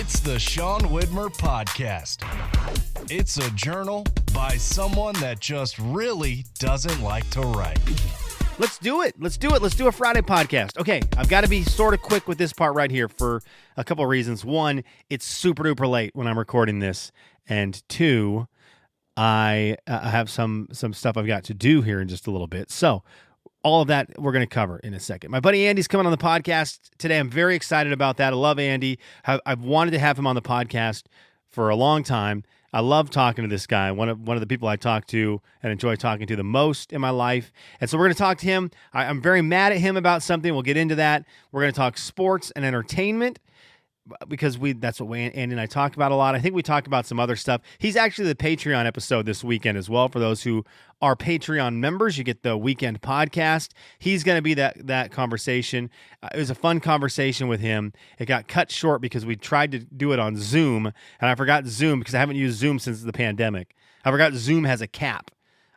It's the Sean Widmer Podcast. It's a journal by someone that just really doesn't like to write. Let's do it. Let's do a Friday podcast. Okay, I've got to be sort of quick with this part right here for a couple of reasons. One, it's super duper late when I'm recording this. And two, I have some stuff I've got to do here in just a little bit. So all of that we're going to cover in a second. My buddy Andy's coming on the podcast today. I'm very excited about that. I love Andy. I've wanted to have him on the podcast for a long time. I love talking to this guy, one of the people I talk to and enjoy talking to the most in my life. And so we're going to talk to him. I'm very mad at him about something. We'll get into that. We're going to talk sports and entertainment because that's what Andy and I talk about a lot. I think we talk about some other stuff. He's actually the Patreon episode this weekend as well. For those who are Patreon members, you get the weekend podcast. He's going to be that conversation. It was a fun conversation with him. It got cut short because we tried to do it on Zoom, and I forgot Zoom because I haven't used Zoom since the pandemic. I forgot Zoom has a cap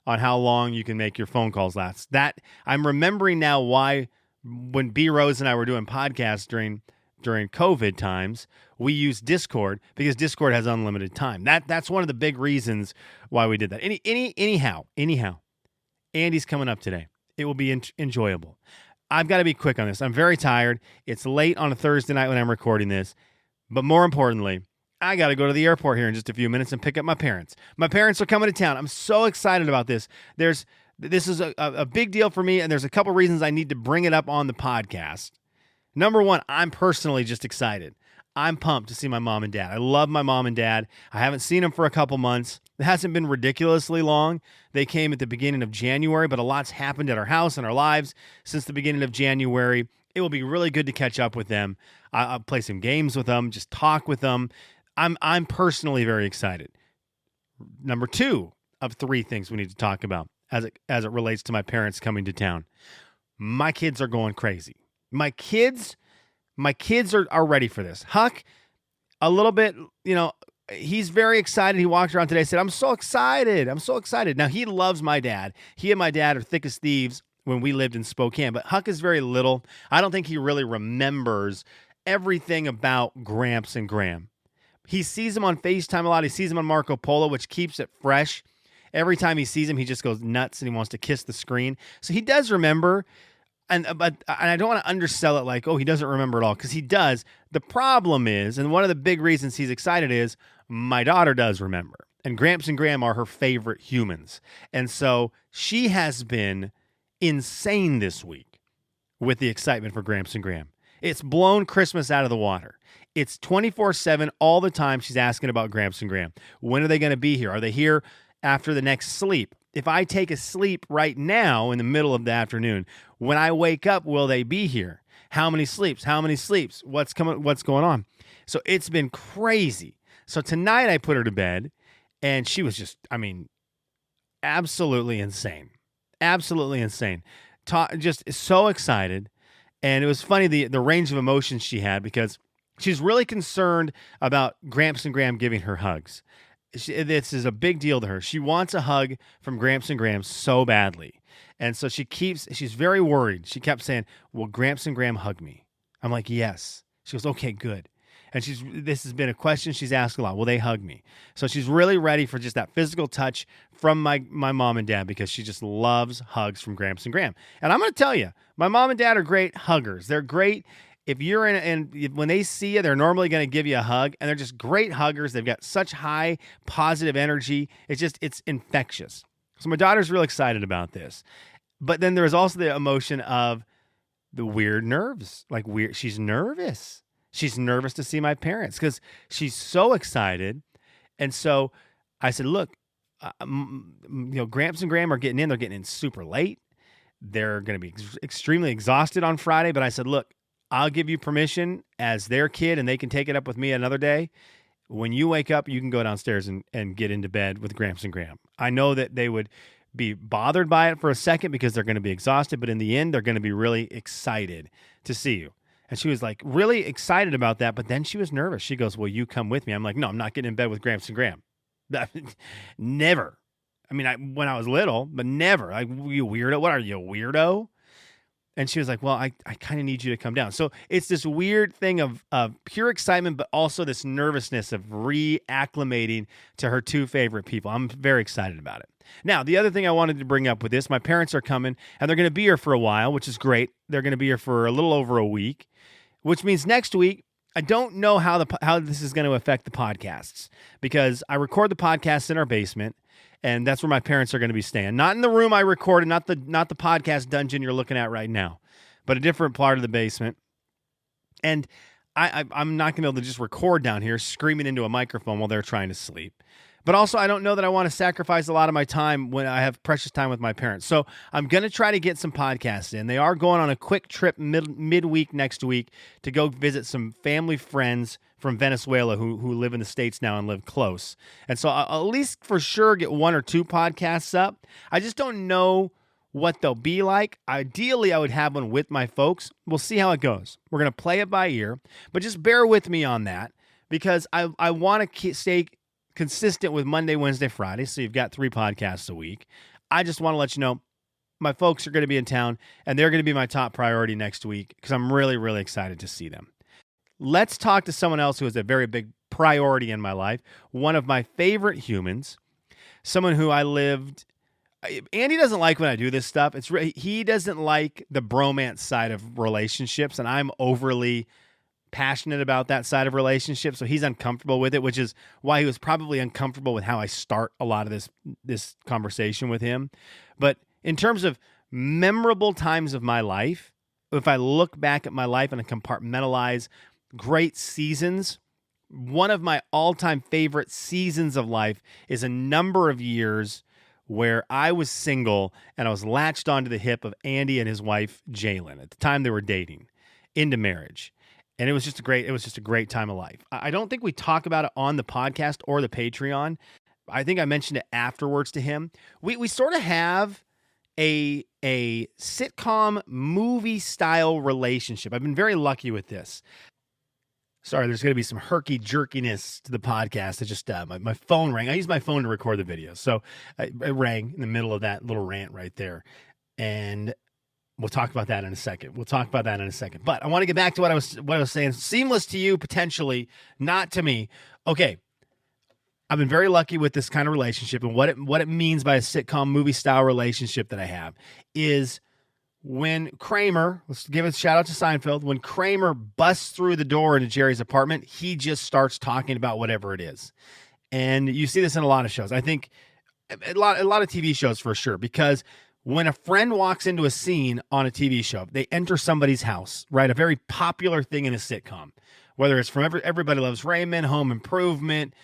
on how long you can make your phone calls last. That I'm remembering now why when B. Rose and I were doing podcasts during COVID times, we used Discord because Discord has unlimited time. That's one of the big reasons why we did that. Anyhow, Andy's coming up today. It will be enjoyable. I've got to be quick on this. I'm very tired. It's late on a Thursday night when I'm recording this, but more importantly, I got to go to the airport here in just a few minutes and pick up my parents. My parents are coming to town. I'm so excited about this. This is a big deal for me, and there's a couple reasons I need to bring it up on the podcast. Number one, I'm personally just excited. I'm pumped to see my mom and dad. I love my mom and dad. I haven't seen them for a couple months. It hasn't been ridiculously long. They came at the beginning of January, but a lot's happened at our house and our lives since the beginning of January. It will be really good to catch up with them. I'll play some games with them, just talk with them. I'm personally very excited. Number two of three things we need to talk about as it relates to my parents coming to town. My kids are going crazy. My kids are ready for this. Huck, a little bit, he's very excited. He walked around today and said, I'm so excited. Now, he loves my dad. He and my dad are thick as thieves when we lived in Spokane, but Huck is very little. I don't think he really remembers everything about Gramps and Graham. He sees him on FaceTime a lot. He sees him on Marco Polo, which keeps it fresh. Every time he sees him, he just goes nuts and he wants to kiss the screen. So he does remember. But I don't want to undersell it like, oh, he doesn't remember it all, because he does. The problem is, and one of the big reasons he's excited is, my daughter does remember. And Gramps and Graham are her favorite humans. And so she has been insane this week with the excitement for Gramps and Graham. It's blown Christmas out of the water. It's 24/7 all the time she's asking about Gramps and Graham. When are they going to be here? Are they here after the next sleep? If I take a sleep right now in the middle of the afternoon, when I wake up, will they be here? How many sleeps? What's going on? So it's been crazy. So tonight I put her to bed, and she was just, absolutely insane. Just so excited. And it was funny, the range of emotions she had, because she's really concerned about Gramps and Graham giving her hugs. This is a big deal to her. She wants a hug from Gramps and Graham so badly. And so she's very worried. She kept saying, will Gramps and Graham hug me? I'm like, yes. She goes, okay, good. And this has been a question she's asked a lot. Will they hug me? So she's really ready for just that physical touch from my mom and dad, because she just loves hugs from Gramps and Graham. And I'm going to tell you, my mom and dad are great huggers. They're great. If you're when they see you, they're normally going to give you a hug, and they're just great huggers. They've got such high positive energy. It's infectious. So my daughter's real excited about this. But then there's also the emotion of the weird nerves. She's nervous. She's nervous to see my parents because she's so excited. And so I said, look, Gramps and Graham are getting in. They're getting in super late. They're going to be extremely exhausted on Friday. But I said, look, I'll give you permission as their kid, and they can take it up with me another day. When you wake up, you can go downstairs and get into bed with Gramps and Graham. I know that they would be bothered by it for a second because they're going to be exhausted, but in the end, they're going to be really excited to see you. And she was like really excited about that, but then she was nervous. She goes, will you come with me? I'm like, no, I'm not getting in bed with Gramps and Graham. Never. When I was little, but never. Like, you weirdo. What are you, a weirdo? And she was like, well, I kind of need you to come down. So it's this weird thing of pure excitement, but also this nervousness of reacclimating to her two favorite people. I'm very excited about it. Now, the other thing I wanted to bring up with this, my parents are coming, and they're going to be here for a while, which is great. They're going to be here for a little over a week, which means next week, I don't know how this is going to affect the podcasts, because I record the podcasts in our basement, and that's where my parents are going to be staying. Not in the room I recorded, not the podcast dungeon you're looking at right now, but a different part of the basement. And I'm not going to be able to just record down here screaming into a microphone while they're trying to sleep. But also, I don't know that I want to sacrifice a lot of my time when I have precious time with my parents. So I'm going to try to get some podcasts in. They are going on a quick trip midweek next week to go visit some family friends from Venezuela who live in the States now and live close. And so I'll at least for sure get 1 or 2 podcasts up. I just don't know what they'll be like. Ideally, I would have one with my folks. We'll see how it goes. We're going to play it by ear, but just bear with me on that, because I want to stay consistent with Monday, Wednesday, Friday. So you've got 3 podcasts a week. I just want to let you know my folks are going to be in town, and they're going to be my top priority next week because I'm really, really excited to see them. Let's talk to someone else who is a very big priority in my life. One of my favorite humans, someone who I lived. Andy doesn't like when I do this stuff. He doesn't like the bromance side of relationships, and I'm overly passionate about that side of relationships, so he's uncomfortable with it, which is why he was probably uncomfortable with how I start a lot of this conversation with him. But in terms of memorable times of my life, if I look back at my life and compartmentalize great seasons, one of my all-time favorite seasons of life is a number of years where I was single and I was latched onto the hip of Andy and his wife, Jalen. At the time they were dating into marriage. And it was just a great time of life. I don't think we talk about it on the podcast or the Patreon. I think I mentioned it afterwards to him. We sort of have a sitcom movie style relationship. I've been very lucky with this. Sorry, there's going to be some herky jerkiness to the podcast. It just my phone rang. I use my phone to record the video, so it rang in the middle of that little rant right there, and we'll talk about that in a second. But I want to get back to what I was saying. Seamless to you, potentially, not to me. Okay. I've been very lucky with this kind of relationship, and what it means by a sitcom movie style relationship that I have is when Kramer, let's give a shout out to Seinfeld, when Kramer busts through the door into Jerry's apartment, he just starts talking about whatever it is. And you see this in a lot of shows. I think a lot of TV shows for sure, because when a friend walks into a scene on a TV show, they enter somebody's house, right? A very popular thing in a sitcom, whether it's from Everybody Loves Raymond, Home Improvement,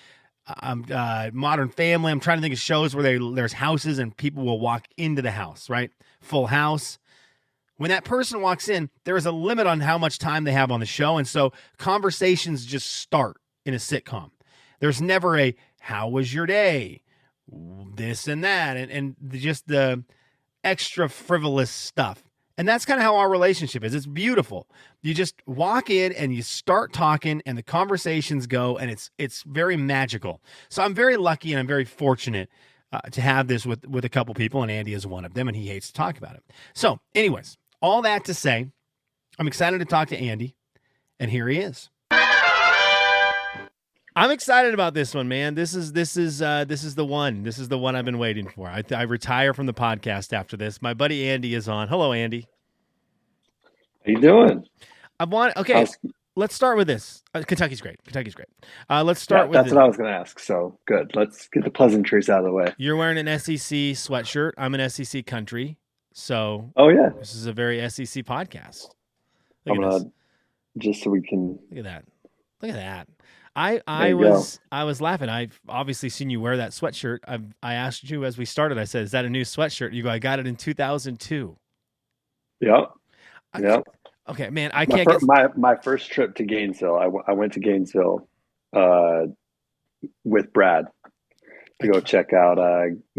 Modern Family. I'm trying to think of shows where there's houses and people will walk into the house, right? Full House. When that person walks in, there is a limit on how much time they have on the show, and so conversations just start in a sitcom. There's never a, how was your day? This and that, and just the extra frivolous stuff. And that's kind of how our relationship is. It's beautiful. You just walk in and you start talking and the conversations go, and it's very magical. So I'm very lucky and I'm very fortunate to have this with a couple people, and Andy is one of them, and he hates to talk about it. So anyways, all that to say, I'm excited to talk to Andy, and here he is. I'm excited about this one, man. This is the one. This is the one I've been waiting for. I retire from the podcast after this. My buddy Andy is on. Hello, Andy. How you doing? Let's start with this. Kentucky's great. Let's start with that's what I was going to ask. So good. Let's get the pleasantries out of the way. You're wearing an SEC sweatshirt. I'm an SEC country. So this is a very SEC podcast. Look at this. Just so we can look at that. I was laughing. I've obviously seen you wear that sweatshirt. I asked you as we started. I said, "Is that a new sweatshirt?" You go, "I got it in 2002." Yep. Okay, man. My first trip to Gainesville. I went to Gainesville with Brad to go check out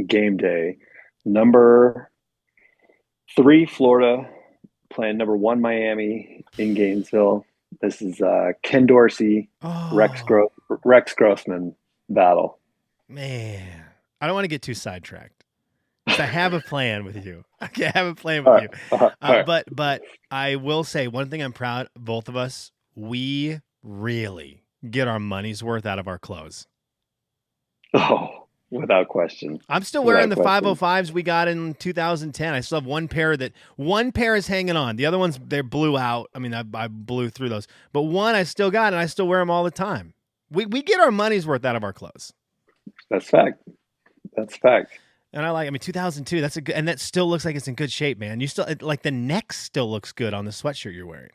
game day. Number 3 Florida playing number 1 Miami in Gainesville. This is Ken Dorsey, Rex Grossman battle. Man, I don't want to get too sidetracked. 'Cause I have a plan with you. Okay, I have a plan All with right. you. All right. But I will say one thing I'm proud, both of us, we really get our money's worth out of our clothes. Oh, without question. I'm still wearing Without the question. 505s we got in 2010. I still have one pair is hanging on. The other ones, they blew out. I mean, I blew through those. But one I still got, and I still wear them all the time. We get our money's worth out of our clothes. That's fact. That's fact. And I mean, 2002, that's a good, and that still looks like it's in good shape, man. You still, like, the neck still looks good on the sweatshirt you're wearing.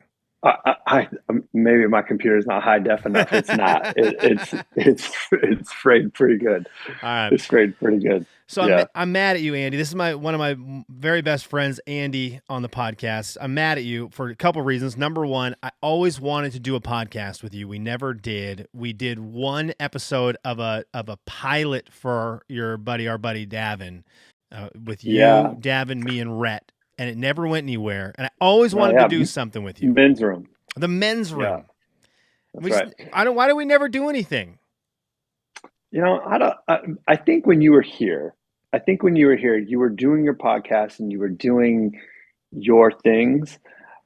Maybe my computer's not high def enough. It's not. It's frayed pretty good. All right. It's frayed pretty good. So Yeah. I'm mad at you, Andy. This is one of my very best friends, Andy, on the podcast. I'm mad at you for a couple reasons. Number one, I always wanted to do a podcast with you. We never did. We did one episode of a pilot for our buddy Davin, with you, Yeah. Davin, me, and Rhett, and it never went anywhere. And I always wanted to do something with you. Men's room. The men's room. Yeah. That's right. Why do we never do anything? I think when you were here, you were doing your podcast and you were doing your things.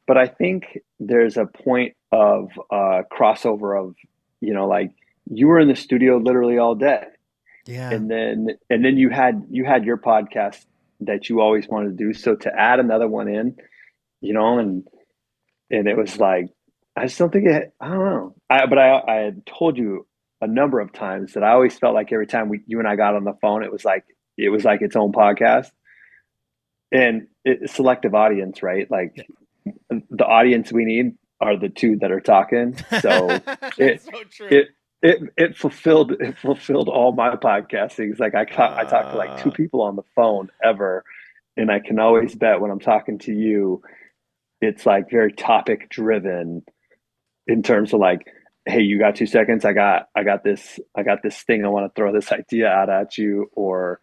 But I think there's a point of crossover of, like you were in the studio literally all day. Yeah. And then you had your podcast that you always wanted to do. So to add another one in, and it was like, I just don't think I don't know. I had told you a number of times that I always felt like every time you and I got on the phone, it was like its own podcast, and it's selective audience, right? Like the audience we need are the two that are talking. So so true. It fulfilled all my podcasting. It's like I talked to like two people on the phone ever, and I can always bet when I'm talking to you, it's like very topic driven in terms of like, hey, you got 2 seconds? I got this thing. I want to throw this idea out at you. Or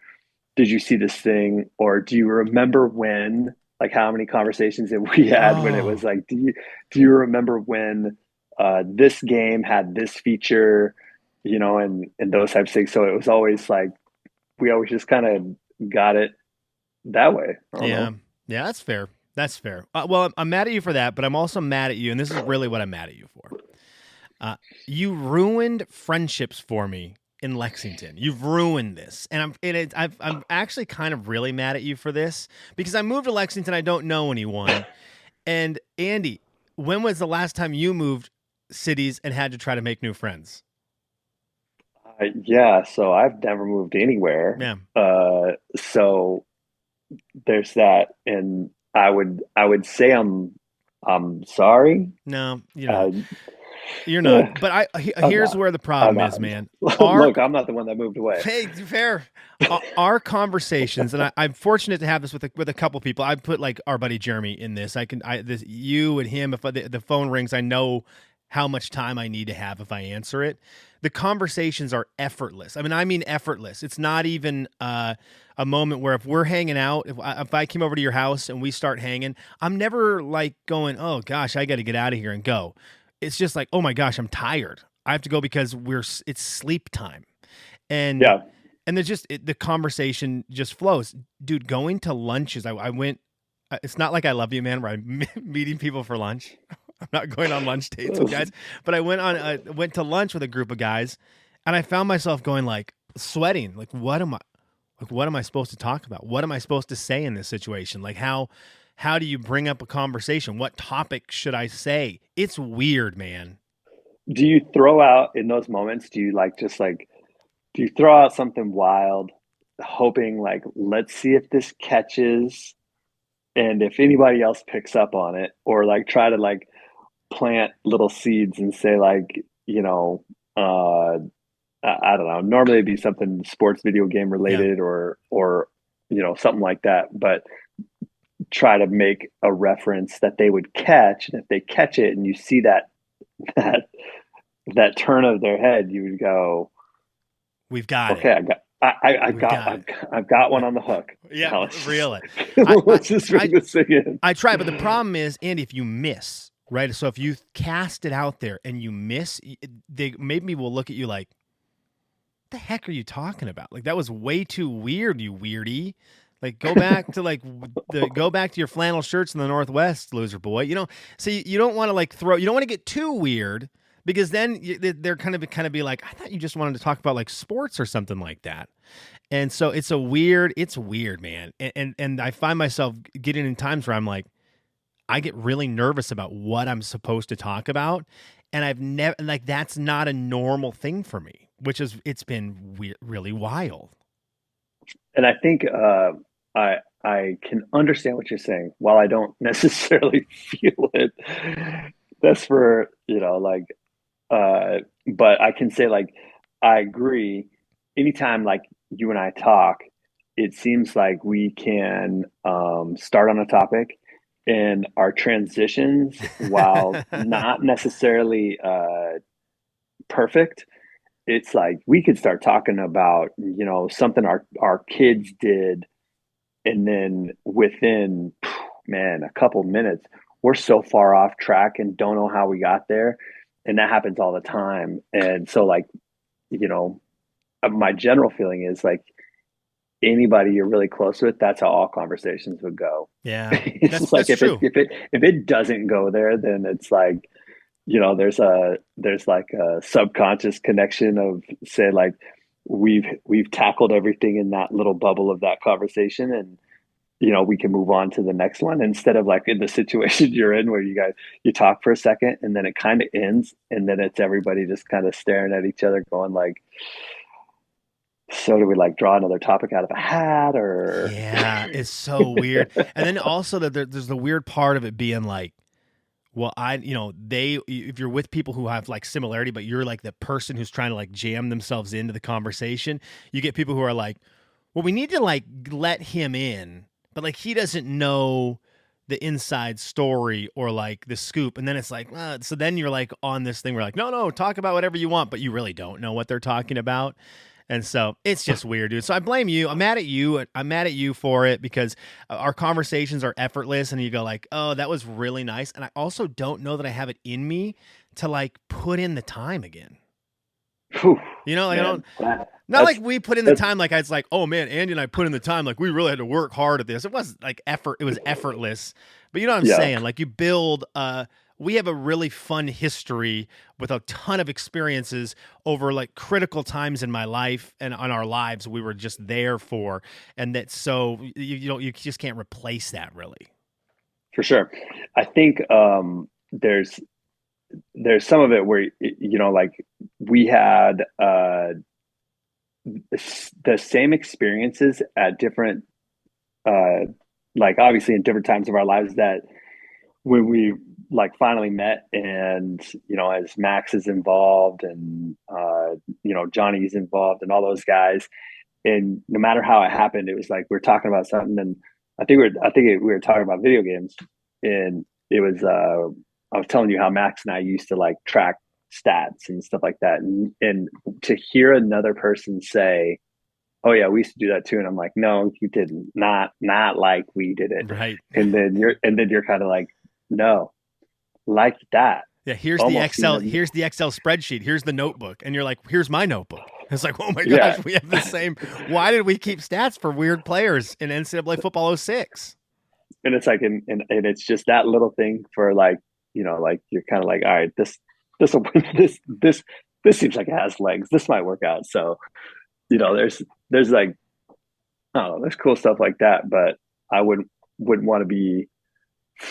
did you see this thing? Or do you remember when? Like, how many conversations that we had when it was like, do you remember when this game had this feature? And those types of things. So it was always like we always just kind of got it that way. Yeah, that's fair. That's fair. Well, I'm mad at you for that, but I'm also mad at you, and this is really what I'm mad at you for. You ruined friendships for me in Lexington. You've ruined this, and I'm actually kind of really mad at you for this because I moved to Lexington. I don't know anyone. And Andy, when was the last time you moved cities and had to try to make new friends? So I've never moved anywhere. Yeah. So there's that, and I would say I'm sorry. No, you're not. But here's where the problem is, man. Look, I'm not the one that moved away. Hey, fair. Our conversations, and I'm fortunate to have this with a couple people. I put like our buddy Jeremy in this. You and him. If the phone rings, I know how much time I need to have if I answer it. The conversations are effortless. I mean effortless. It's not even a moment where if we're hanging out, if I came over to your house and we start hanging, I'm never like going, oh gosh, I got to get out of here and go. It's just like, oh my gosh, I'm tired. I have to go because it's sleep time. And yeah. And there's just the conversation just flows. Dude, going to lunches, I went, it's not like I Love You, Man, where I'm meeting people for lunch. I'm not going on lunch dates with guys, but I went to lunch with a group of guys, and I found myself going like sweating. Like, what am I supposed to talk about? What am I supposed to say in this situation? Like, how do you bring up a conversation? What topic should I say? It's weird, man. Do you throw out in those moments? Do you throw out something wild, hoping like, let's see if this catches, and if anybody else picks up on it, or like try to like plant little seeds and say like, I don't know. Normally it'd be something sports video game related, or something like that. But try to make a reference that they would catch, and if they catch it and you see that turn of their head, you would go, "We've got okay, it." I've got one on the hook. Yeah, really. Let's just bring this thing in. I try, but the problem is, Andy, if you miss, right? So if you cast it out there and you miss, maybe will look at you like, "What the heck are you talking about? Like that was way too weird, you weirdie." Like go back to go back to your flannel shirts in the Northwest, loser boy. So you don't want to you don't want to get too weird because then they're kind of be like, I thought you just wanted to talk about like sports or something like that. And so it's weird, man. And I find myself getting in times where I'm like, I get really nervous about what I'm supposed to talk about. And I've never, that's not a normal thing for me, it's been weird, really wild. And I think I can understand what you're saying. While I don't necessarily feel it, that's for, but I can say I agree. Anytime you and I talk, it seems like we can start on a topic and our transitions, while not necessarily perfect, it's like we could start talking about, something our kids did. And then within, man, a couple minutes, we're so far off track and don't know how we got there. And that happens all the time. And so my general feeling is anybody you're really close with, that's how all conversations would go. Yeah. It's that's true. If it doesn't go there, then it's there's a subconscious connection of say we've tackled everything in that little bubble of that conversation, and we can move on to the next one, instead of in the situation you're in where you talk for a second and then it kind of ends, and then it's everybody just kind of staring at each other going so do we draw another topic out of a hat, or yeah, it's so weird. And then also that there's the weird part of it being well, if you're with people who have similarity, but you're the person who's trying to jam themselves into the conversation, you get people who are well, we need to let him in, but he doesn't know the inside story or the scoop. And then it's so then you're on this thing where no, talk about whatever you want, but you really don't know what they're talking about. And so it's just weird, dude. So I blame you. I'm mad at you. I'm mad at you for it because our conversations are effortless, and you go oh, that was really nice. And I also don't know that I have it in me to put in the time again. Whew, I don't. We put in the time. It's oh man, Andy and I put in the time. We really had to work hard at this. It wasn't effort. It was effortless. But you know what I'm saying? You build. We have a really fun history with a ton of experiences over critical times in my life and on our lives we were just there for, and that so you just can't replace that really. For sure. I think there's some of it where we had the same experiences at different obviously in different times of our lives, that when we finally met, and as Max is involved, and Johnny's involved, and all those guys, and no matter how it happened, it was we're talking about something, and I think we were talking about video games, and it was I was telling you how Max and I used to track stats and stuff like that, and to hear another person say, oh yeah, we used to do that too, and I'm no, you didn't, not like we did it, right? And then you're kind of no, like that. Yeah, here's the Excel. Here's the Excel spreadsheet. Here's the notebook, and you're here's my notebook. It's oh my gosh, we have the same. Why did we keep stats for weird players in NCAA football 06? And it's and it's just that little thing for you're kind of all right, this seems like it has legs. This might work out. So there's I don't know, there's cool stuff like that, but I wouldn't want to be.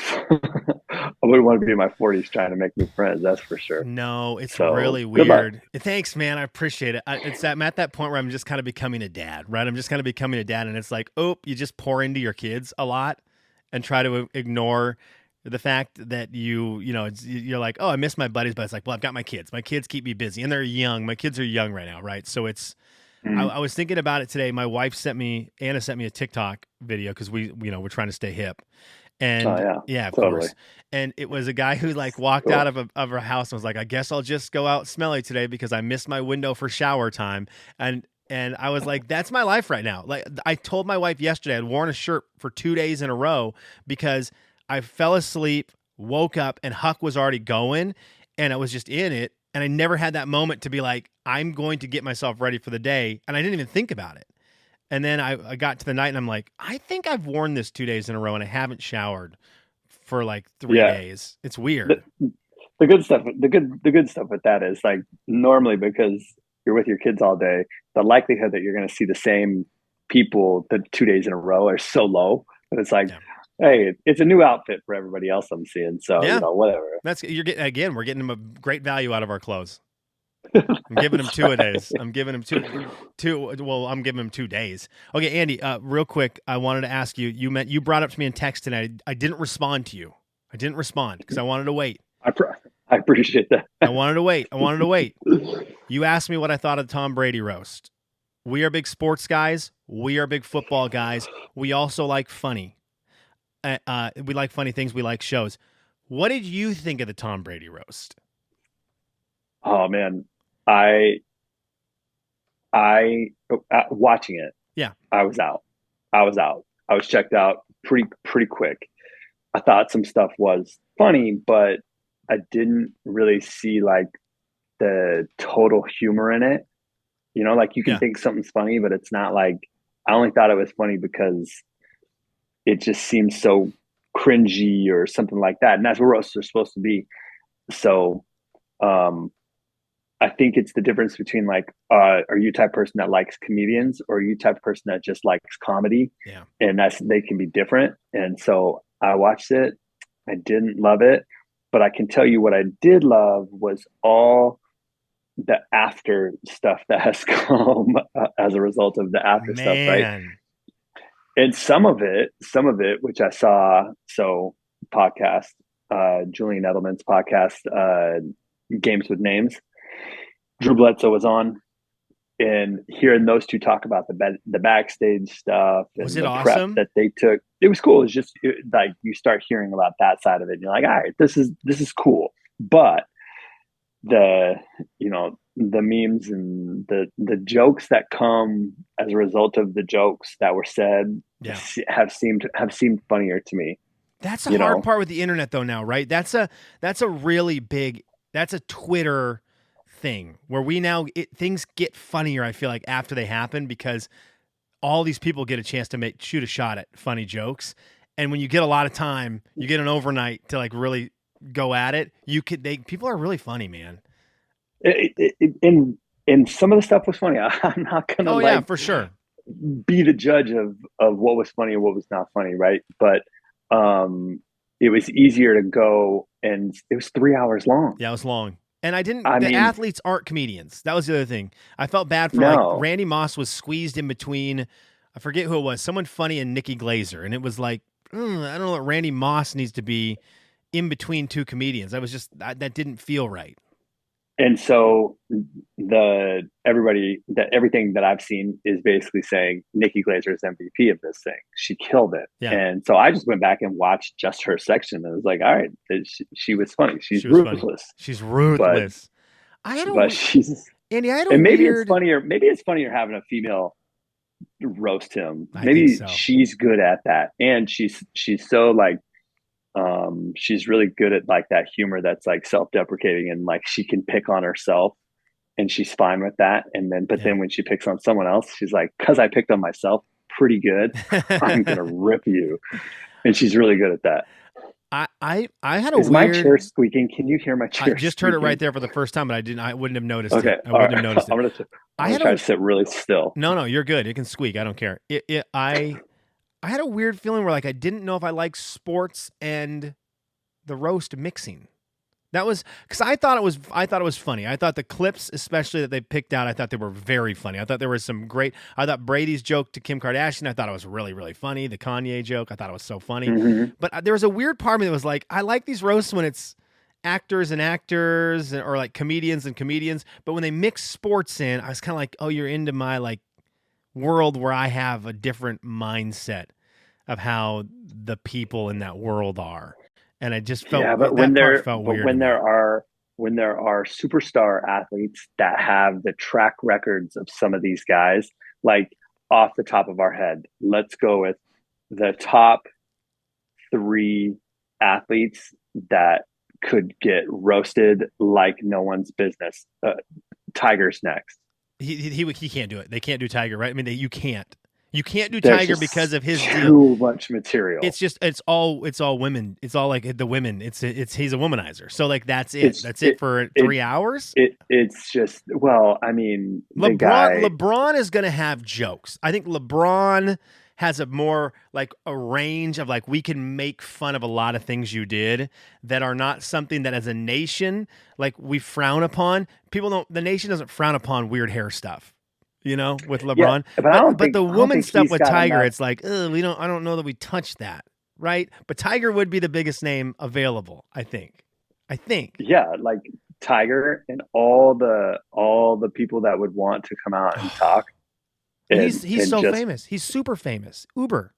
I wouldn't want to be in my 40s trying to make new friends. That's for sure. No, it's really weird. Thanks, man. I appreciate it. I'm at that point where I'm just kind of becoming a dad, right? I'm just kind of becoming a dad, and it's oh, you just pour into your kids a lot and try to ignore the fact that you're oh, I miss my buddies, but it's well, I've got my kids. My kids keep me busy, and they're young. My kids are young right now, right? So it's. I was thinking about it today. My wife Anna sent me a TikTok video because we're trying to stay hip. And of course. And it was a guy who walked out of her house and was I guess I'll just go out smelly today because I missed my window for shower time. And I was that's my life right now. I told my wife yesterday I'd worn a shirt for 2 days in a row because I fell asleep, woke up, and Huck was already going, and I was just in it. And I never had that moment to be I'm going to get myself ready for the day. And I didn't even think about it. And then I got to the night and I'm like, I think I've worn this 2 days in a row and I haven't showered for like 3 Yeah. days. It's weird. The good stuff, the good stuff with that is like normally because you're with your kids all day, the likelihood that you're going to see the same people the 2 days in a row are so low that it's like, Yeah. hey, it's a new outfit for everybody else I'm seeing. So, Yeah. whatever. You're getting, again, we're getting them a great value out of our clothes. I'm giving him 2 a days. I'm giving him two. Well, I'm giving him 2 days. Okay, Andy. Real quick, I wanted to ask you. You brought up to me in text tonight. I didn't respond to you. I didn't respond because I wanted to wait. I appreciate that. I wanted to wait. You asked me what I thought of the Tom Brady roast. We are big sports guys. We are big football guys. We also like funny. We like funny things. We like shows. What did you think of the Tom Brady roast? Oh man, I watching it. Yeah, I was out. I was checked out pretty quick. I thought some stuff was funny, but I didn't really see like the total humor in it. Like you can think something's funny, but it's not like I only thought it was funny because it just seems so cringy or something like that. And that's what roasts are supposed to be. So I think it's the difference between like, are you the type of person that likes comedians or are you the type of person that just likes comedy? Yeah. And they can be different. And so I watched it. I didn't love it, but I can tell you what I did love was all the after stuff that has come as a result of the after stuff, right? And some of it, which I saw, podcast, Julian Edelman's podcast, Games with Names, Drew Bledsoe was on, and hearing those two talk about the backstage stuff and was it the awesome? prep that they took, it was cool. It's just like you start hearing about that side of it, and you're like, all right, this is cool. But the memes and the jokes that come as a result of the jokes that were said have seemed funnier to me. That's the hard part with the internet though now, right? That's a really big, that's a Twitter thing where things get funnier, I feel like, after they happen because all these people get a chance to shoot a shot at funny jokes. And when you get a lot of time, you get an overnight to like really go at it. People are really funny, man. And some of the stuff was funny. I'm not gonna yeah, for sure, be the judge of what was funny and what was not funny, right? But it was easier to go, and it was 3 hours long. Yeah, it was long. And the athletes aren't comedians. That was the other thing. I felt bad for like Randy Moss was squeezed in between, I forget who it was, someone funny and Nikki Glazer. And it was like, I don't know that Randy Moss needs to be in between two comedians. That didn't feel right. And so everything that I've seen is basically saying Nikki Glazer is MVP of this thing. She killed it. Yeah. And so I just went back and watched just her section and was like, all right, she was funny. She's ruthless. Funny. She's ruthless. Maybe it's funnier having a female roast him. Maybe she's good at that. And she's so like, she's really good at like that humor that's like self-deprecating and like she can pick on herself and she's fine with that. And then, then when she picks on someone else, she's like, cause I picked on myself pretty good, I'm going to rip you. And she's really good at that. I had my chair squeaking? Can you hear my chair? I just heard it right there for the first time, but I wouldn't have noticed it. I wouldn't have noticed it. I'm going to try to sit really still. No, you're good. It can squeak. I don't care. I had a weird feeling where like I didn't know if I liked sports and the roast mixing. That was because I thought it was funny. I thought the clips, especially that they picked out, I thought they were very funny. I thought there was some great. I thought Brady's joke to Kim Kardashian, I thought it was really, really funny. The Kanye joke, I thought it was so funny. Mm-hmm. But there was a weird part of me that was like, I like these roasts when it's actors and actors or like comedians and comedians. But when they mix sports in, I was kind of like, oh, you're into my like world where I have a different mindset of how the people in that world are. And I just felt when there are superstar athletes that have the track records of some of these guys, like off the top of our head, let's go with the top 3 athletes that could get roasted like no one's business. Tiger's next. He can't do it. They can't do Tiger, right? I mean, you can't. You can't do There's Tiger just because of his deal. too much material. It's all women. It's all like the women. He's a womanizer. So like that's it. That's it for 3 hours. It's just, well, I mean, the guy. LeBron is going to have jokes. I think LeBron has a more like a range of like, we can make fun of a lot of things you did that are not something that as a nation, like we frown upon. The nation doesn't frown upon weird hair stuff. You know, with LeBron, yeah, but the woman stuff with Tiger, enough. It's like, I don't know that we touched that, right? But Tiger would be the biggest name available, I think. Yeah, like Tiger and all the people that would want to come out and talk. He's so famous. He's super famous. Uber.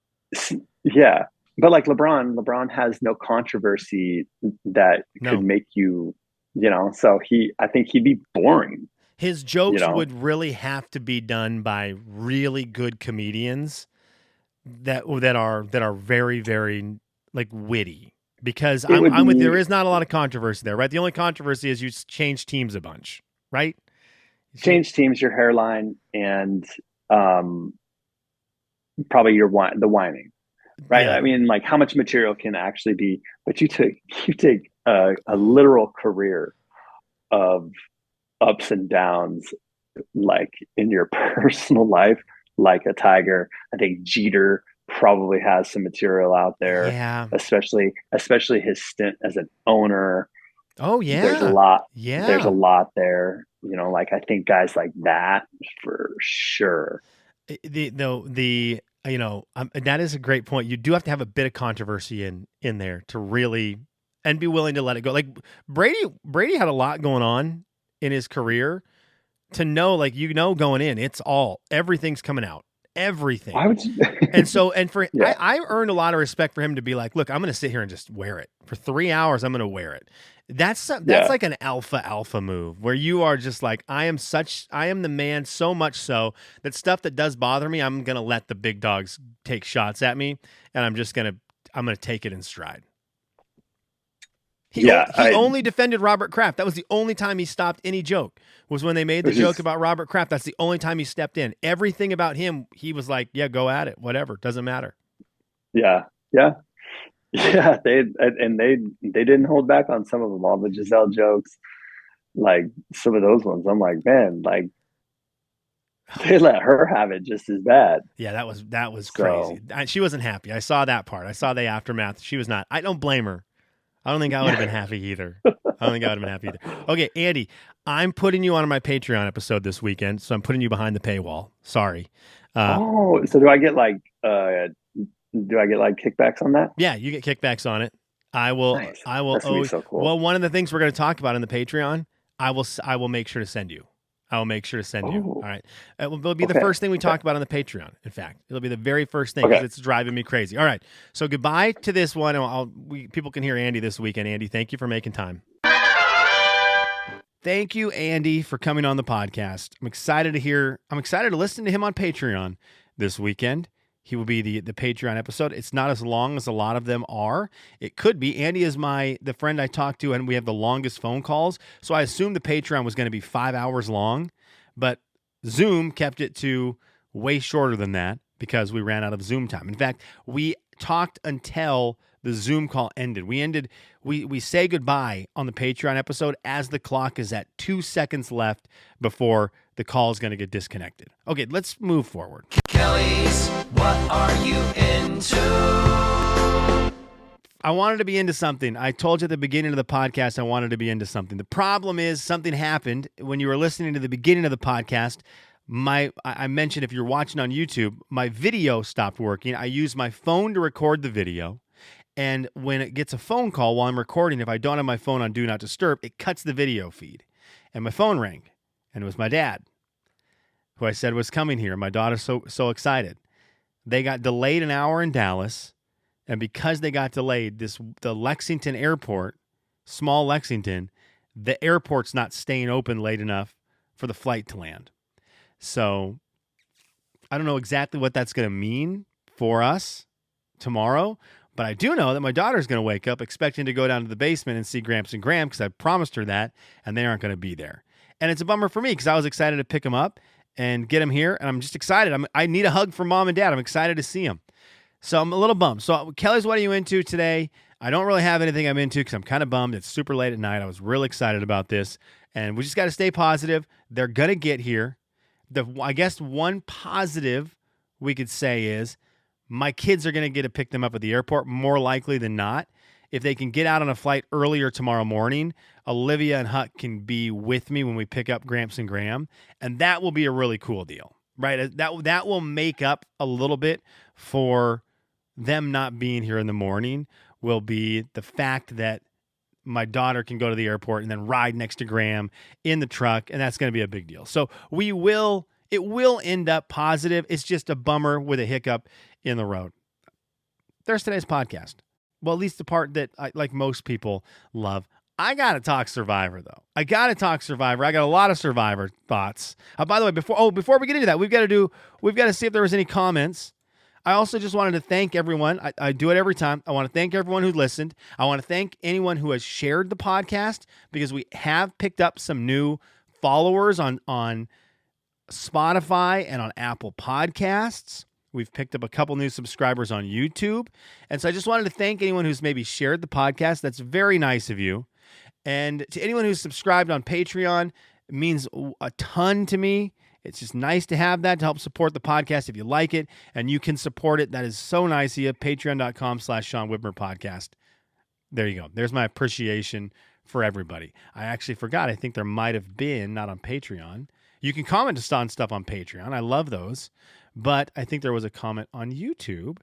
Yeah, but like LeBron has no controversy that could make you, So I think he'd be boring. His jokes would really have to be done by really good comedians that are very, very like witty. Because I'm with, there is not a lot of controversy there, right? The only controversy is you change teams a bunch, right? Change teams, your hairline, and probably the whining, right? Yeah. I mean, like how much material can actually be? But you take a literal career of ups and downs, like in your personal life, like a Tiger. I think Jeter probably has some material out there, especially his stint as an owner. Oh yeah, there's a lot. Yeah, there's a lot there. Like I think guys like that for sure. That is a great point. You do have to have a bit of controversy in there to really and be willing to let it go. Like Brady had a lot going on in his career to know, like, going in, everything's coming out, everything. I earned a lot of respect for him to be like, look, I'm going to sit here and just wear it for 3 hours. I'm going to wear it. That's like an alpha move where you are just like, I am the man, so much so that stuff that does bother me, I'm going to let the big dogs take shots at me. And I'm going to take it in stride. He only defended Robert Kraft. That was the only time he stopped any joke, was when they made the joke about Robert Kraft. That's the only time he stepped in. Everything about him, he was like, yeah, go at it. Whatever. Doesn't matter. Yeah. They didn't hold back on some of them. All the Giselle jokes, like some of those ones. I'm like, man, like they let her have it just as bad. Yeah, that was crazy. She wasn't happy. I saw that part. I saw the aftermath. She was not. I don't blame her. I don't think I would have been happy either. Okay, Andy, I'm putting you on my Patreon episode this weekend, so I'm putting you behind the paywall. Sorry. So do I get like kickbacks on that? Yeah, you get kickbacks on it. I will. Nice. I will. That's so cool. Well, one of the things we're going to talk about in the Patreon, I will make sure to send you. I will make sure to send you. All right. It'll be the first thing we talk about on the Patreon. In fact, it'll be the very first thing because it's driving me crazy. All right. So goodbye to this one. People can hear Andy this weekend. Andy, thank you for making time. Thank you, Andy, for coming on the podcast. I'm excited to listen to him on Patreon this weekend. He will be the Patreon episode. It's not as long as a lot of them are. It could be. Andy is the friend I talked to, and we have the longest phone calls. So I assumed the Patreon was going to be 5 hours long, but Zoom kept it to way shorter than that because we ran out of Zoom time. In fact, we talked until the Zoom call ended. We say goodbye on the Patreon episode as the clock is at 2 seconds left before the call is going to get disconnected. Okay, let's move forward. Kelly's, what are you into? I wanted to be into something. I told you at the beginning of the podcast I wanted to be into something. The problem is something happened when you were listening to the beginning of the podcast. I mentioned if you're watching on YouTube, my video stopped working. I use my phone to record the video. And when it gets a phone call while I'm recording, if I don't have my phone on Do Not Disturb, it cuts the video feed. And my phone rang. And it was my dad, who I said was coming here. My daughter's so excited. They got delayed an hour in Dallas. And because they got delayed, the Lexington airport, small Lexington, the airport's not staying open late enough for the flight to land. So I don't know exactly what that's going to mean for us tomorrow. But I do know that my daughter's going to wake up expecting to go down to the basement and see Gramps and Graham because I promised her that, and they aren't going to be there. And it's a bummer for me because I was excited to pick them up, and get them here. And I'm just excited. I need a hug from mom and dad. I'm excited to see them. So I'm a little bummed. So Kelly's, what are you into today? I don't really have anything I'm into because I'm kind of bummed. It's super late at night. I was really excited about this. And we just got to stay positive. They're going to get here. I guess one positive we could say is my kids are going to get to pick them up at the airport more likely than not. If they can get out on a flight earlier tomorrow morning, Olivia and Huck can be with me when we pick up Gramps and Graham. And that will be a really cool deal, right? That will make up a little bit for them not being here in the morning, will be the fact that my daughter can go to the airport and then ride next to Graham in the truck, and that's going to be a big deal. So it will end up positive. It's just a bummer with a hiccup in the road. There's today's podcast. Well, at least the part that like most people love. I got to talk Survivor, though. I got a lot of Survivor thoughts. By the way, before we get into that, we've got to see if there was any comments. I also just wanted to thank everyone. I do it every time. I want to thank everyone who listened. I want to thank anyone who has shared the podcast, because we have picked up some new followers on Spotify and on Apple Podcasts. We've picked up a couple new subscribers on YouTube. And so I just wanted to thank anyone who's maybe shared the podcast. That's very nice of you. And to anyone who's subscribed on Patreon, it means a ton to me. It's just nice to have that to help support the podcast if you like it, and you can support it. That is so nice of you. Patreon.com/Sean Widmer podcast. There you go. There's my appreciation for everybody. I actually forgot. I think there might have been, not on Patreon. You can comment on stuff on Patreon. I love those. But I think there was a comment on YouTube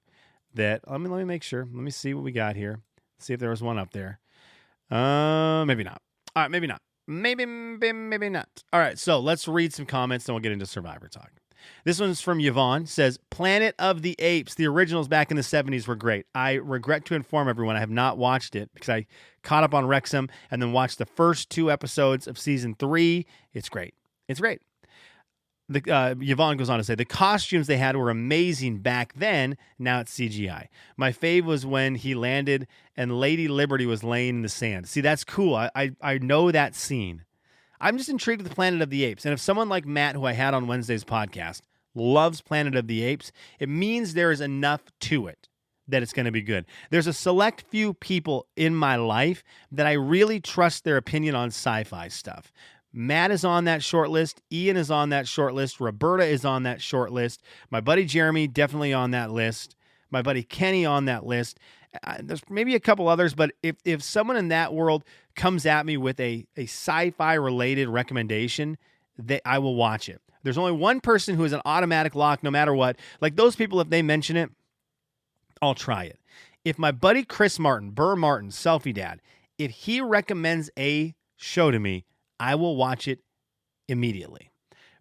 that, let me make sure. Let me see what we got here. See if there was one up there. Maybe not. All right, maybe not. Maybe not. All right, so let's read some comments, then we'll get into Survivor talk. This one's from Yvonne. Says, Planet of the Apes. The originals back in the 70s were great. I regret to inform everyone I have not watched it because I caught up on Wrexham and then watched the first 2 episodes of season 3. It's great. It's great. Yvonne goes on to say, the costumes they had were amazing back then. Now it's CGI. My fave was when he landed and Lady Liberty was laying in the sand. See, that's cool. I know that scene. I'm just intrigued with the Planet of the Apes. And if someone like Matt, who I had on Wednesday's podcast, loves Planet of the Apes, it means there is enough to it that it's going to be good. There's a select few people in my life that I really trust their opinion on sci-fi stuff. Matt is on that short list. Ian is on that short list. Roberta is on that short list. My buddy Jeremy, definitely on that list. My buddy Kenny on that list. There's maybe a couple others, but if someone in that world comes at me with a sci-fi related recommendation, I will watch it. There's only one person who is an automatic lock no matter what. Like those people, if they mention it, I'll try it. If my buddy Chris Martin, Burr Martin, Selfie Dad, if he recommends a show to me, I will watch it immediately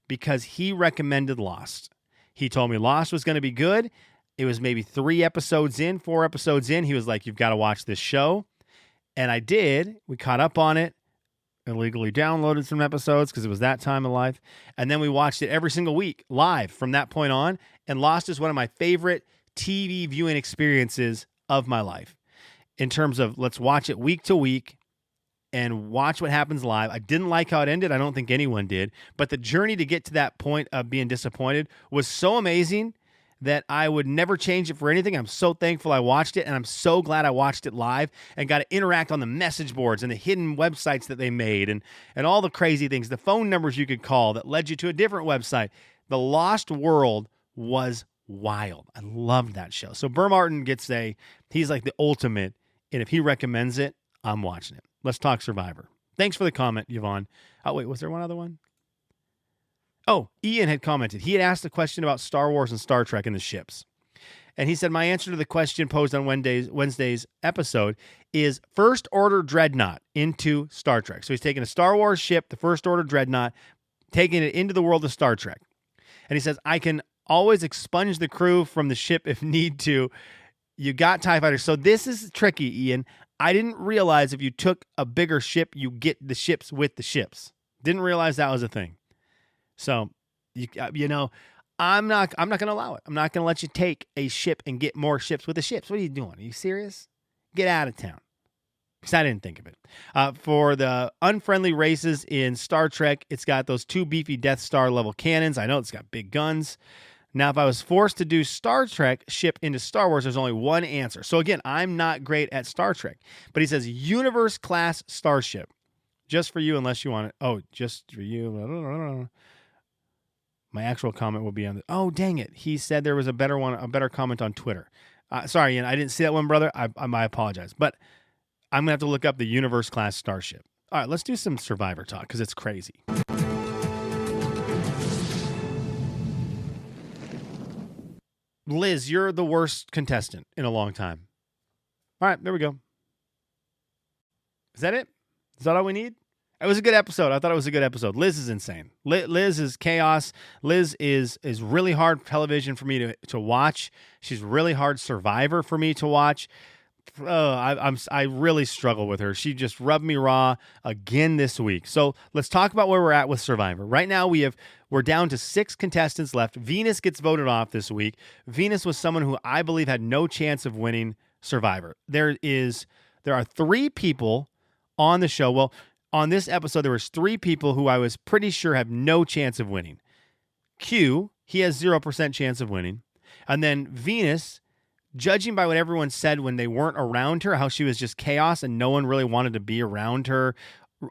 because he recommended Lost. He told me Lost was going to be good. It was maybe 4 episodes in. He was like, you've got to watch this show. And I did. We caught up on it, illegally downloaded some episodes because it was that time of life. And then we watched it every single week live from that point on. And Lost is one of my favorite TV viewing experiences of my life in terms of let's watch it week to week and watch what happens live. I didn't like how it ended. I don't think anyone did. But the journey to get to that point of being disappointed was so amazing that I would never change it for anything. I'm so thankful I watched it, and I'm so glad I watched it live and got to interact on the message boards and the hidden websites that they made and all the crazy things, the phone numbers you could call that led you to a different website. The Lost World was wild. I loved that show. So Burr Martin he's like the ultimate, and if he recommends it, I'm watching it. Let's talk Survivor. Thanks for the comment, Yvonne. Oh, wait, was there one other one? Oh, Ian had commented. He had asked a question about Star Wars and Star Trek and the ships. And he said, my answer to the question posed on Wednesday's episode is First Order Dreadnought into Star Trek. So he's taking a Star Wars ship, the First Order Dreadnought, taking it into the world of Star Trek. And he says, I can always expunge the crew from the ship if need to. You got TIE fighters. So this is tricky, Ian. I didn't realize if you took a bigger ship, you get the ships with the ships. Didn't realize that was a thing. So, I'm not going to allow it. I'm not going to let you take a ship and get more ships with the ships. What are you doing? Are you serious? Get out of town. because I didn't think of it. For the unfriendly races in Star Trek, it's got those 2 beefy Death Star level cannons. I know it's got big guns. Now, if I was forced to do Star Trek ship into Star Wars, there's only one answer. So again, I'm not great at Star Trek, but he says universe class starship. Just for you, unless you want it. Oh, just for you. My actual comment will be on the. Oh, dang it. He said there was a better one, a better comment on Twitter. Sorry, Ian, I didn't see that one, brother. I apologize. But I'm going to have to look up the universe class starship. All right, let's do some Survivor talk because it's crazy. Liz, you're the worst contestant in a long time. All right, there we go. Is that it? Is that all we need? It was a good episode. I thought it was a good episode. Liz is insane. Liz is chaos. Liz is really hard television for me to watch. She's really hard Survivor for me to watch. I really struggle with her. She just rubbed me raw again this week. So let's talk about where we're at with Survivor. Right now we're down to 6 contestants left. Venus gets voted off this week. Venus was someone who I believe had no chance of winning Survivor. There are 3 people on the show. Well, on this episode, there was 3 people who I was pretty sure have no chance of winning. Q, he has 0% chance of winning. And then Venus, judging by what everyone said when they weren't around her, how she was just chaos and no one really wanted to be around her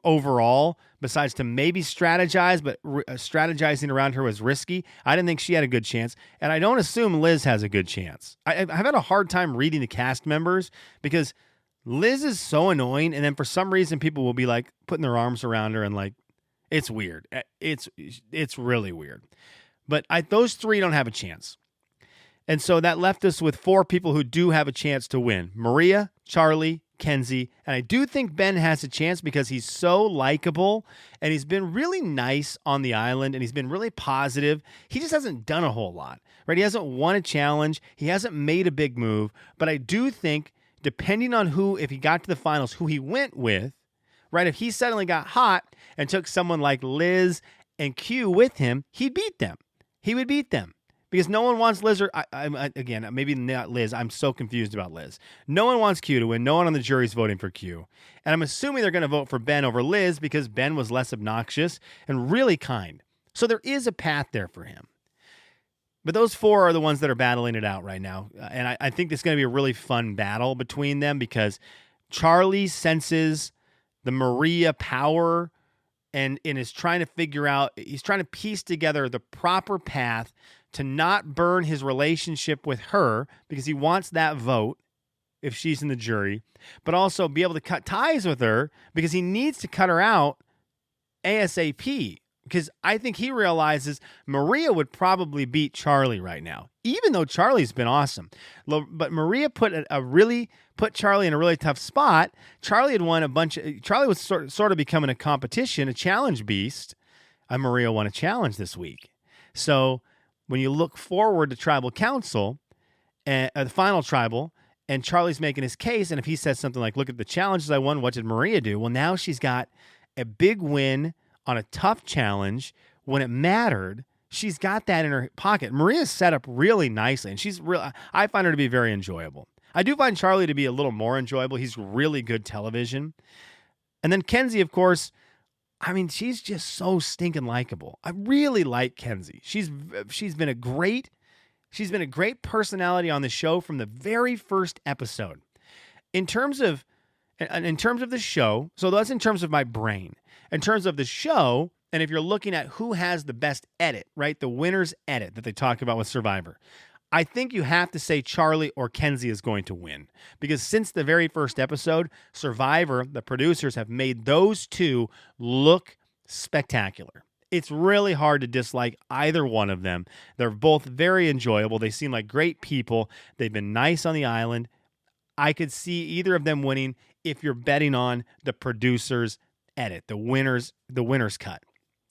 overall, besides to maybe strategize, but strategizing around her was risky. I didn't think she had a good chance. And I don't assume Liz has a good chance. I've had a hard time reading the cast members because Liz is so annoying, and then for some reason people will be like putting their arms around her and like, it's weird. It's really weird. But those 3 don't have a chance. And so that left us with 4 people who do have a chance to win. Maria, Charlie, Kenzie, and I do think Ben has a chance because he's so likable and he's been really nice on the island and he's been really positive. He just hasn't done a whole lot, right? He hasn't won a challenge. He hasn't made a big move, but I do think depending on if he got to the finals, who he went with, right? If he suddenly got hot and took someone like Liz and Q with him, he'd beat them. He would beat them because no one wants Liz or, again, maybe not Liz. I'm so confused about Liz. No one wants Q to win. No one on the jury's voting for Q. And I'm assuming they're going to vote for Ben over Liz because Ben was less obnoxious and really kind. So there is a path there for him. But those 4 are the ones that are battling it out right now. And I think it's going to be a really fun battle between them because Charlie senses the Maria power and is trying to figure out, he's trying to piece together the proper path to not burn his relationship with her because he wants that vote if she's in the jury, but also be able to cut ties with her because he needs to cut her out ASAP. Because I think he realizes Maria would probably beat Charlie right now, even though Charlie's been awesome. But Maria put Charlie in a really tough spot. Charlie had won Charlie was sort of becoming a competition, a challenge beast. And Maria won a challenge this week. So when you look forward to Tribal Council, the final Tribal, and Charlie's making his case, and if he says something like, look at the challenges I won, what did Maria do? Well, now she's got a big win on a tough challenge when it mattered. She's got that in her pocket. Maria's set up really nicely, and I find her to be very enjoyable. I do find Charlie to be a little more enjoyable. He's really good television. And then Kenzie, of course, I mean, she's just so stinking likable. I really like Kenzie. She's been a great personality on the show from the very first episode. In terms of the show, so that's in terms of my brain. In terms of the show, and if you're looking at who has the best edit, right? The winner's edit that they talk about with Survivor. I think you have to say Charlie or Kenzie is going to win. Because since the very first episode, Survivor, the producers have made those 2 look spectacular. It's really hard to dislike either one of them. They're both very enjoyable. They seem like great people. They've been nice on the island. I could see either of them winning if you're betting on the producers' edit, the winner's cut.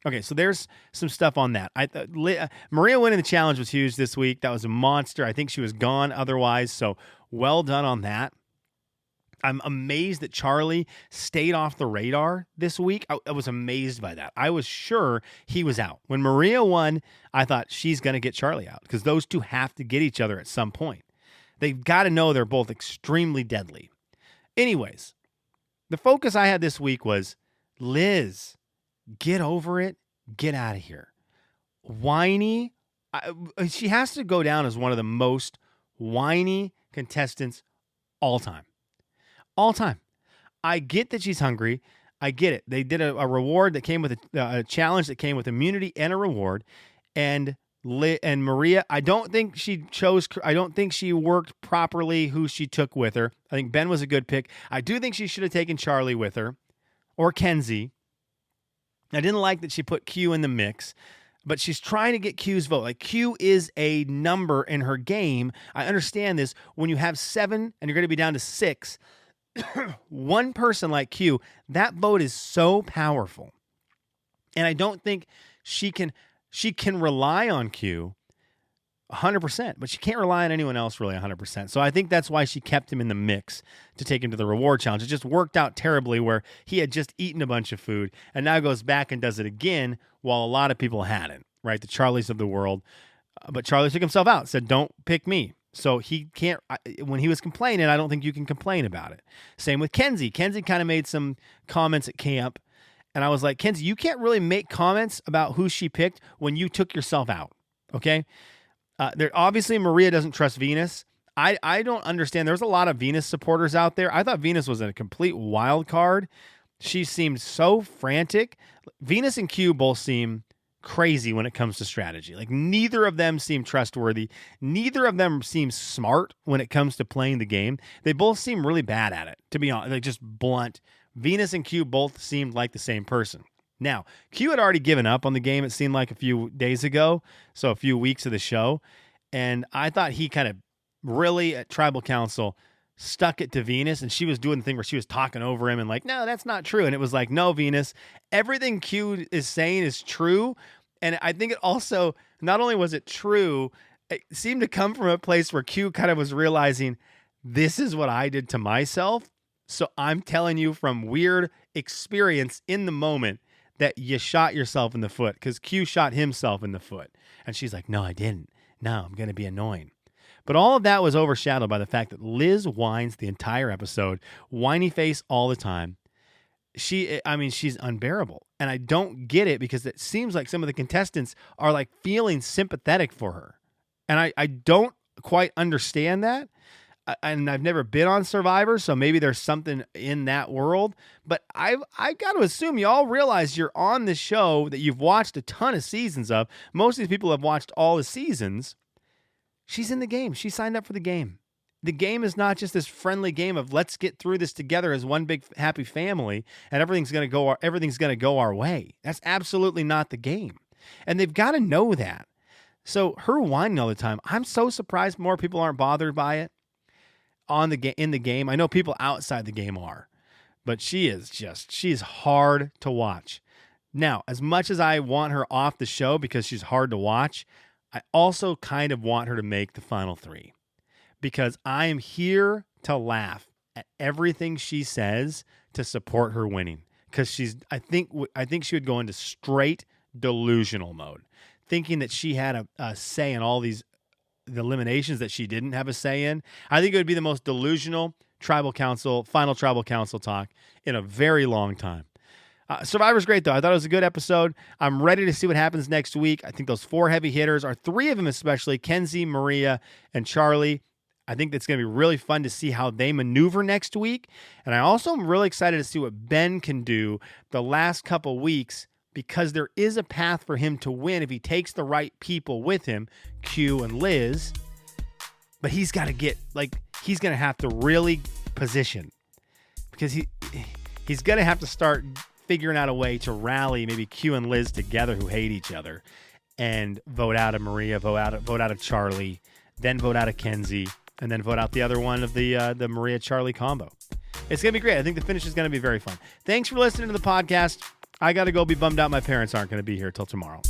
Okay, so there's some stuff on that. Maria winning the challenge was huge this week. That was a monster. I think she was gone otherwise, so well done on that. I'm amazed that Charlie stayed off the radar this week. I was amazed by that. I was sure he was out. When Maria won, I thought she's going to get Charlie out because those 2 have to get each other at some point. They've got to know they're both extremely deadly. Anyways, The focus I had this week was, Liz, get over it. Get out of here. Whiny. She has to go down as one of the most whiny contestants all time. All time. I get that she's hungry. I get it. They did a reward that came with a challenge that came with immunity and a reward. And Maria, I don't think she worked properly who she took with her. I think Ben was a good pick. I do think she should have taken Charlie with her or Kenzie. I didn't like that she put Q in the mix, but she's trying to get Q's vote. Like, Q is a number in her game. I understand this. When you have 7 and you're going to be down to 6, one person like Q, that vote is so powerful. And I don't think she can rely on Q 100%, but she can't rely on anyone else really 100%. So I think that's why she kept him in the mix to take him to the reward challenge. It just worked out terribly where he had just eaten a bunch of food and now goes back and does it again while a lot of people hadn't, right? The Charlies of the world. But Charlie took himself out, said, don't pick me. So he can't, when he was complaining, I don't think you can complain about it. Same with Kenzie. Kenzie kind of made some comments at camp. And I was like, Kenzie, you can't really make comments about who she picked when you took yourself out. Okay. Obviously, Maria doesn't trust Venus. I don't understand. There's a lot of Venus supporters out there. I thought Venus was a complete wild card. She seemed so frantic. Venus and Q both seem crazy when it comes to strategy. Like, neither of them seem trustworthy. Neither of them seem smart when it comes to playing the game. They both seem really bad at it, to be honest. Like, just blunt. Venus and Q both seemed like the same person. Now, Q had already given up on the game, it seemed like a few days ago, so a few weeks of the show, and I thought he kind of really, at Tribal Council, stuck it to Venus, and she was doing the thing where she was talking over him and like, no, that's not true, and it was like, no, Venus, everything Q is saying is true, and I think it also, not only was it true, it seemed to come from a place where Q kind of was realizing, this is what I did to myself, so I'm telling you from weird experience in the moment that you shot yourself in the foot, because Q shot himself in the foot. And she's like, no, I didn't. No, I'm going to be annoying. But all of that was overshadowed by the fact that Liz whines the entire episode, whiny face all the time. She's unbearable. And I don't get it, because it seems like some of the contestants are like feeling sympathetic for her. And I don't quite understand that. And I've never been on Survivor, so maybe there's something in that world. But I got to assume you all realize you're on this show that you've watched a ton of seasons of. Most of these people have watched all the seasons. She's in the game. She signed up for the game. The game is not just this friendly game of let's get through this together as one big happy family and everything's going to go our way. That's absolutely not the game. And they've got to know that. So her whining all the time, I'm so surprised more people aren't bothered by it. In the game. I know people outside the game are, but she's hard to watch. Now, as much as I want her off the show because she's hard to watch, I also kind of want her to make the final 3, because I am here to laugh at everything she says to support her winning, because I think she would go into straight delusional mode, thinking that she had a say in all the eliminations that she didn't have a say in. I think it would be the most delusional final Tribal Council talk in a very long time. Survivor's great, though. I thought it was a good episode. I'm ready to see what happens next week. I think those 4 heavy hitters are 3 of them, especially Kenzie, Maria, and Charlie. I think it's going to be really fun to see how they maneuver next week. And I also am really excited to see what Ben can do the last couple weeks, because there is a path for him to win if he takes the right people with him, Q and Liz. But he's got to he's going to have to really position, because he's going to have to start figuring out a way to rally maybe Q and Liz together, who hate each other, and vote out of Maria, vote out of Charlie, then vote out of Kenzie, and then vote out the other one of the Maria-Charlie combo. It's going to be great. I think the finish is going to be very fun. Thanks for listening to the podcast. I got to go be bummed out my parents aren't going to be here till tomorrow.